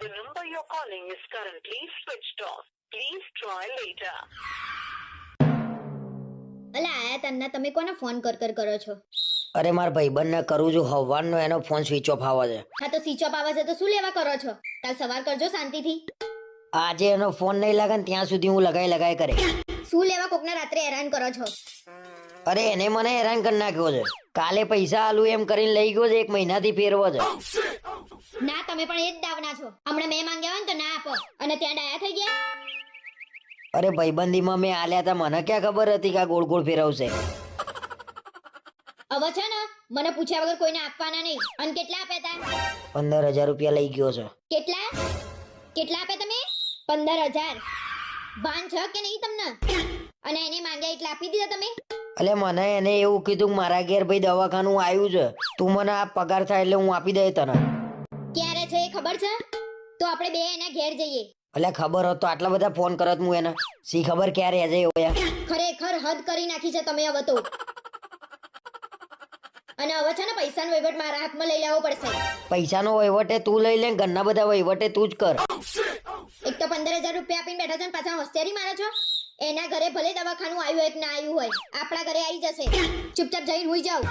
The number you're calling is currently switched off. Please try later. અલા આયા તન્ના, તમે કોને ફોન કરો છો? અરે મારા ભાઈબંધને કરું છું હવારનો, એનો ફોન સ્વિચ ઓફ આવે છે. હા તો સ્વિચ ઓફ આવે છે તો શું લેવા કરો છો? કાલ સવાર કરજો શાંતિથી. આજે એનો ફોન નહીં લાગે ને ત્યાં સુધી હું લગાઈ કરે. શું લેવા કોકને રાત્રે હેરાન કરો છો? અરે એને મને હેરાન કરી નાખ્યો છે. કાલે પૈસા આલું એમ કરીને લઈ ગયો છે, 1 મહિનાથી ફેરવો છે. ના, તમે પણ એ જ દાવના છો. હમણાં મેં માંગ્યા હોય ને તો ના આપો અને ત્યાં ડાયા થઈ ગયા. અરે ભાઈબંધીમાં મેં આલ્યા હતા, મને ક્યાં ખબર હતી કે આ ગોળ ગોળ ફેરવશે. હવે છે ને મને પૂછ્યા વગર કોઈને આપવાના નહીં. અને કેટલા આપ્યા હતા? 15,000 રૂપિયા લઈ ગયો છે. કેટલા આપ્યા તમે? 15,000. ભાન છે કે નહીં તમને? અને એને માંગ્યા એટલે આપી દીધા તમે? એટલે મને એને એવું કીધું કે મારા ઘેર ભાઈ દવાખાનું આવ્યું છે, તું મને આ પગાર થાય એટલે હું આપી દઈ તને. ક્યારે છે એ ખબર છે? તો આપણે બે એના ઘેર જઈએ. એટલે ખબર હોત તો આટલા બધા ફોન કરત હું એને. સી ખબર ક્યારે હજે. ખરેખર હદ કરી નાખી છે તમે હવે તો. અને હવે છે ને પૈસાનો વહીવટ મારા હાથમાં લઈ લેવો પડશે. પૈસાનો વહીવટે તું લઈ લે, ઘરના બધા વહીવટે તું જ કર. એક તો 15,000 રૂપિયા આપીને બેઠા છો ને પાછા હોશિયારી મારો છો. એના ઘરે ભલે દવાખાનું આવ્યું હોય કે ના આવ્યું હોય, આપણા ઘરે આવી જશે. ચૂપચાપ જઈને હુઈ જાવ.